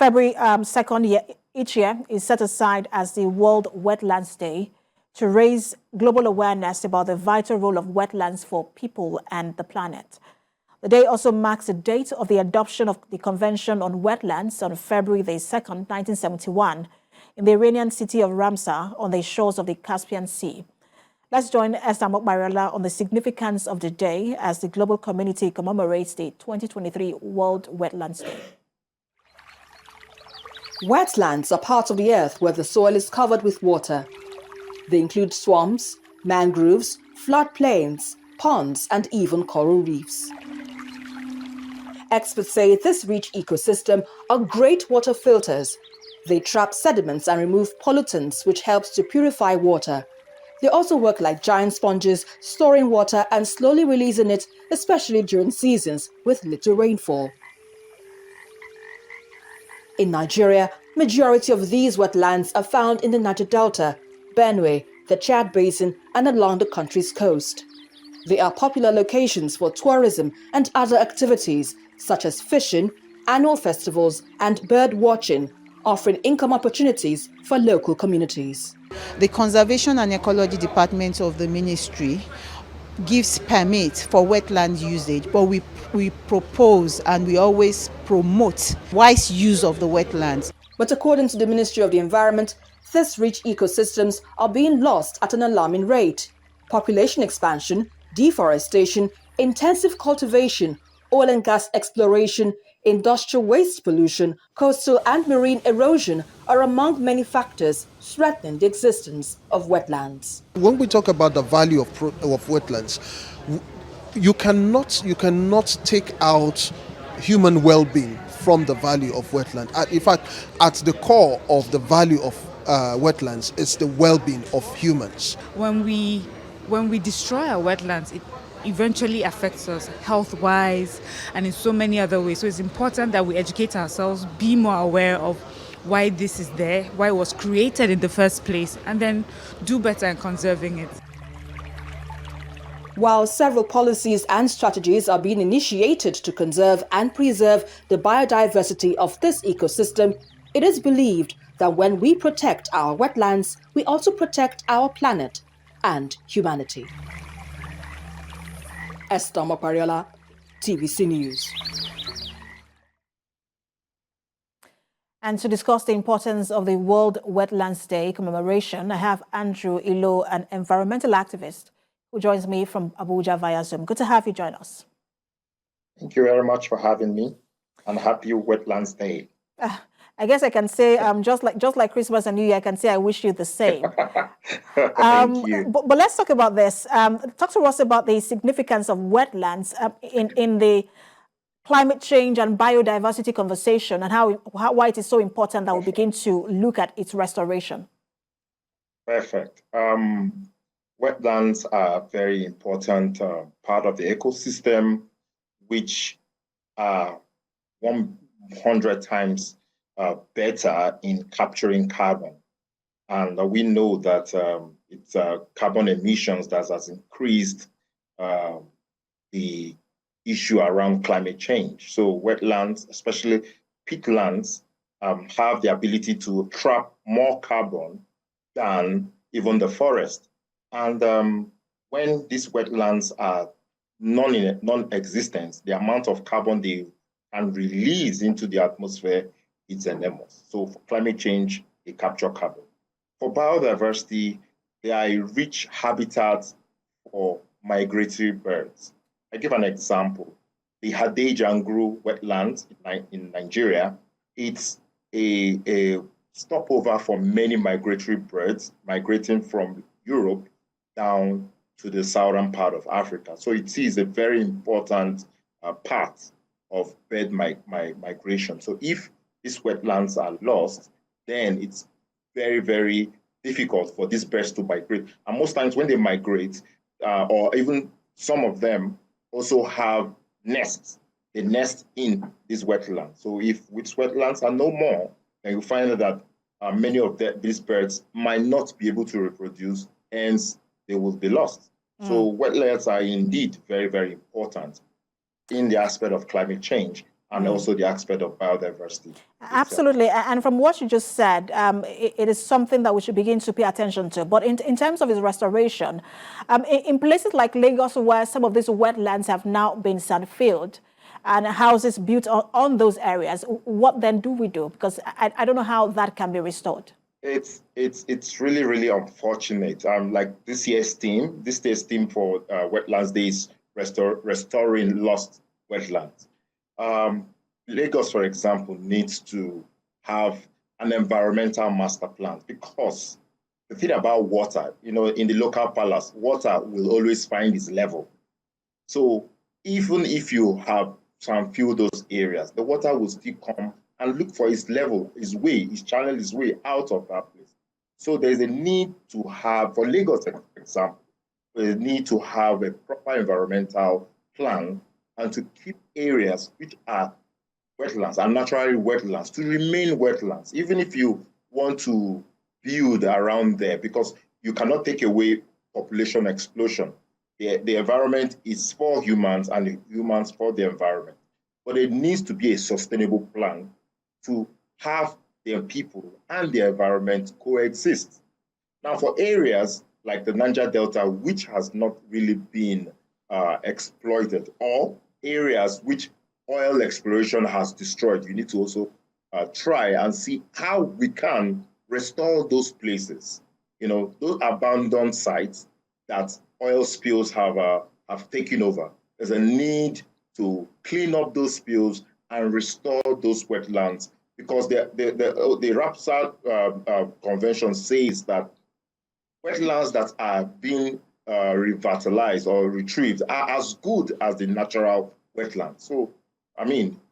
February 2nd each year is set aside as the World Wetlands Day to raise global awareness about the vital role of wetlands for people and the planet. The day also marks the date of the adoption of the Convention on Wetlands on February the 2nd, 1971, in the Iranian city of Ramsar on the shores of the Caspian Sea. Let's join Esther Mokbariola on the significance of the day as the global community commemorates the 2023 World Wetlands Day. Wetlands are parts of the earth where the soil is covered with water. They include swamps, mangroves, floodplains, ponds, and even coral reefs. Experts say this rich ecosystem are great water filters. They trap sediments and remove pollutants, which helps to purify water. They also work like giant sponges, storing water and slowly releasing it, especially during seasons with little rainfall. In Nigeria, majority of these wetlands are found in the Niger Delta, Benue, the Chad Basin, and along the country's coast. They are popular locations for tourism and other activities, such as fishing, annual festivals, and bird watching, offering income opportunities for local communities. The Conservation and Ecology Department of the Ministry gives permit for wetland usage, but we propose and we always promote wise use of the wetlands. But according to the Ministry of the Environment, these rich ecosystems are being lost at an alarming rate. Population expansion, deforestation, intensive cultivation, oil and gas exploration, industrial waste pollution, coastal and marine erosion are among many factors threatening the existence of wetlands. When we talk about the value of wetlands, you cannot take out human well-being from the value of wetland. In fact, at the core of the value of wetlands is the well-being of humans. When we destroy our wetlands, it eventually affects us health-wise and in so many other ways. So it's important that we educate ourselves, be more aware of why this is there, why it was created in the first place, and then do better in conserving it. While several policies and strategies are being initiated to conserve and preserve the biodiversity of this ecosystem, it is believed that when we protect our wetlands, we also protect our planet and humanity. Esther Mokbariola, TVC News. And to discuss the importance of the World Wetlands Day commemoration, I have Andrew Ilo, an environmental activist, who joins me from Abuja via Zoom. Good to have you join us. Thank you very much for having me, and happy Wetlands Day. I guess I can say, just like Christmas and New Year, I can say I wish you the same. Thank you. But let's talk about this. Talk to us about the significance of wetlands in the climate change and biodiversity conversation, and why it is so important that we begin to look at its restoration. Perfect. Wetlands are a very important part of the ecosystem, which are 100 times better in capturing carbon. And we know that it's carbon emissions that has increased the issue around climate change. So wetlands, especially peatlands, have the ability to trap more carbon than even the forest. And when these wetlands are non-existent, the amount of carbon they can release into the atmosphere is enormous. So for climate change, they capture carbon. For biodiversity, they are a rich habitat for migratory birds. I give an example. The Hadejanguru wetlands in Nigeria, it's a stopover for many migratory birds migrating from Europe down to the southern part of Africa. So it is a very important part of bird migration. So if these wetlands are lost, then it's very, very difficult for these birds to migrate. And most times when they migrate, or even some of them also have nests. They nest in these wetlands. So if these wetlands are no more, then you find that many of these birds might not be able to reproduce, hence they will be lost. So wetlands are indeed very, very important in the aspect of climate change and also the aspect of biodiversity. Absolutely. And from what you just said, it is something that we should begin to pay attention to. But in terms of its restoration, in places like Lagos, where some of these wetlands have now been sand-filled and houses built on those areas, what then do we do? Because I don't know how that can be restored. It's really, really unfortunate. Like this year's theme for Wetlands Day is restoring lost wetlands. Lagos, for example, needs to have an environmental master plan, because the thing about water, in the local palace, water will always find its level. So even if you have fill those areas, the water will still come and look for its level, its way, its channel, its way out of that place. So there's a need to have, for Lagos, for example, there's a need to have a proper environmental plan and to keep areas which are wetlands and naturally wetlands to remain wetlands, even if you want to build around there, because you cannot take away population explosion. The environment is for humans and humans for the environment. But it needs to be a sustainable plan to have their people and the environment coexist. Now, for areas like the Niger Delta, which has not really been exploited, or areas which oil exploration has destroyed, you need to also try and see how we can restore those places. Those abandoned sites that oil spills have taken over. There's a need to clean up those spills and restore those wetlands, because the Ramsar Convention says that wetlands that are being revitalized or retrieved are as good as the natural wetlands. So,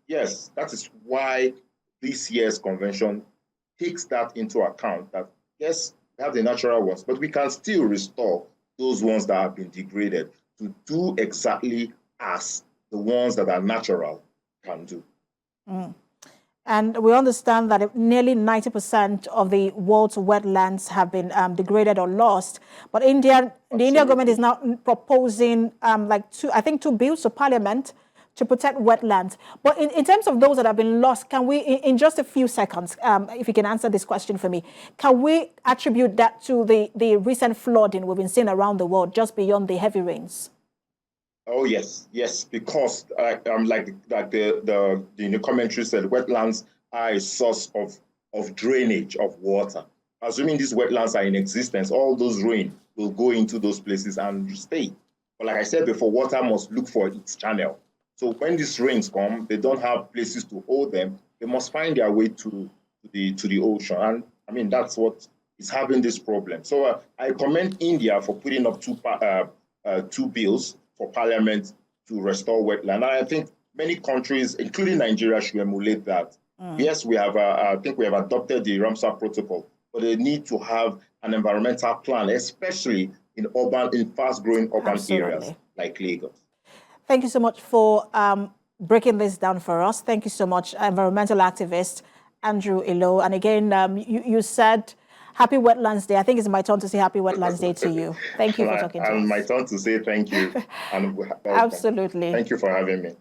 yes, that is why this year's convention takes that into account, that yes, we have the natural ones, but we can still restore those ones that have been degraded to do exactly as the ones that are natural can do. And we understand that nearly 90% of the world's wetlands have been degraded or lost. But the Indian government is now proposing two bills to Parliament to protect wetlands. But in terms of those that have been lost, can we, in just a few seconds, if you can answer this question for me, can we attribute that to the recent flooding we've been seeing around the world, just beyond the heavy rains? Oh, yes, because like the commentary said, wetlands are a source of drainage of water. Assuming these wetlands are in existence, all those rain will go into those places and stay. But like I said before, water must look for its channel. So when these rains come, they don't have places to hold them. They must find their way to the ocean. And that's what is having this problem. So I commend India for putting up two bills for Parliament to restore wetland. And I think many countries, including Nigeria, should emulate that. Yes, I think we have adopted the Ramsar Protocol, but they need to have an environmental plan, especially in fast-growing urban areas like Lagos. Thank you so much for breaking this down for us. Thank you so much, environmental activist Andrew Ilo. And again, you said Happy Wetlands Day. I think it's my turn to say Happy Wetlands Day to you. Thank you for talking to us. And my turn to say thank you. And absolutely. Thank you for having me.